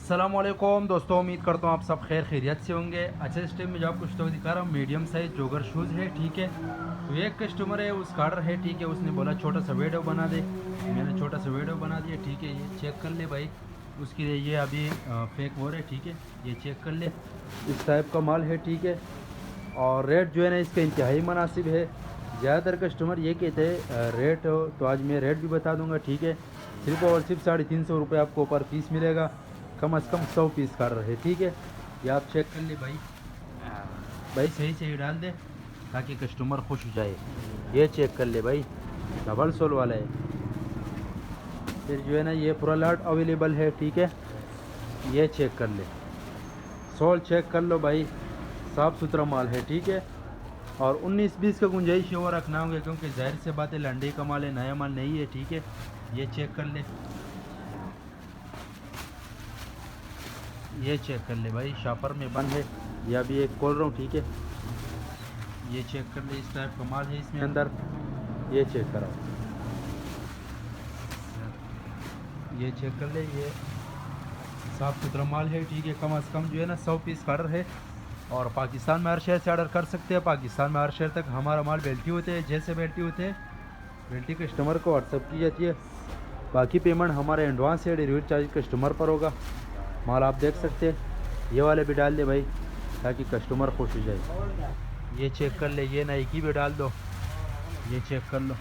अस्सलामुअलैकुम दोस्तों, उम्मीद करता हूँ आप सब खैरियत से होंगे। अच्छा, इस टाइम में जो आपको स्टॉक दिखा रहा हूँ मीडियम साइज जोगर शूज़ है, ठीक है। तो एक कस्टमर है, उसका ऑर्डर है, ठीक है। उसने बोला छोटा सा वीडियो बना दे, मैंने छोटा सा वीडियो बना दिया, ठीक है। ये चेक कर ले भाई, उसके लिए ये अभी फेक हो रहा है, ठीक है। ये चेक कर ले, इस टाइप का माल है, ठीक है। और रेट जो है ना इसका इंतहाई मुनासिब है। ज़्यादातर कस्टमर ये कहते हैं रेट हो, तो आज मैं रेट भी बता दूंगा, ठीक है। सिर्फ और सिर्फ 350 रुपये आपको पर पीस मिलेगा। कम से कम 100 पीस कर रहे, ठीक है। ये आप चेक कर ले भाई, भाई सही सही डाल दे ताकि कस्टमर खुश हो जाए। ये चेक कर ले भाई, डबल सोल वाला है। फिर जो है ना ये पूरा लॉट अवेलेबल है, ठीक है। ये चेक कर ले, सोल चेक कर लो भाई, साफ़ सुथरा माल है, ठीक है। और 19-20 का गुंजाइश वो रखना होंगे, क्योंकि जाहिर से बात है लंडे का माल है, नया माल नहीं है, ठीक है। ये चेक कर ले, ये चेक कर ले भाई, शॉपर में बंद है, या भी एक खोल रहा हूँ, ठीक है। ये चेक कर ले, इस टाइप का माल है इसमें अंदर। ये चेक कराओ, ये चेक कर ले, ये साफ़ सुथरा माल है, ठीक है। कम से कम जो है ना 100 पीस का ऑर्डर है। और पाकिस्तान में हर शहर से ऑर्डर कर सकते हैं। पाकिस्तान में हर शहर तक हमारा माल बेल्टी होते हैं, जैसे बेल्टी होते हैं बेल्टी कस्टमर को व्हाट्सअप की जाती है। बाकी पेमेंट हमारे एडवांस या डिलीवरी चार्ज कस्टमर पर होगा। माल आप देख सकते हैं, ये वाले भी डाल दे भाई ताकि कस्टमर खुश हो जाए। ये चेक कर ले, ये नाइकी भी डाल दो, ये चेक कर लो।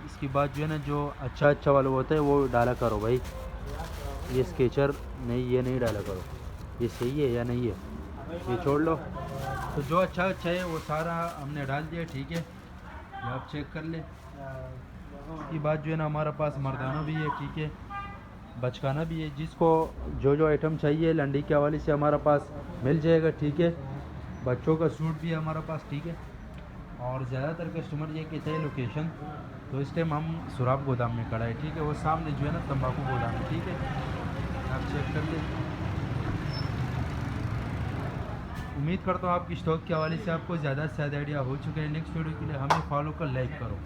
इसके बाद जो है ना जो अच्छा वाला होता है वो डाला करो भाई। ये स्केचर नहीं, ये नहीं डाला करो। ये सही है या नहीं है, ये छोड़ लो। तो जो अच्छा है वो सारा हमने डाल दिया, ठीक है। ये आप चेक कर ले। इसके बाद जो है ना हमारे पास मर्दाना भी है, ठीक है, बचकाना भी है। जिसको जो आइटम चाहिए लंडी के हवाले से हमारे पास मिल जाएगा, ठीक है। बच्चों का सूट भी है हमारे पास, ठीक है। और ज़्यादातर कस्टमर ये कहते हैं लोकेशन, तो इस टाइम हम सुराब गोदाम में खड़ा है, ठीक है। वो सामने जो है ना तंबाकू गोदाम है, ठीक है। आप चेक कर ले। उम्मीद करता हूँ आपकी स्टॉक के हवाले से आपको ज़्यादा से ज़्यादा आइडिया हो चुका है। नेक्स्ट वीडियो के लिए हमें फॉलो कर लाइक करो।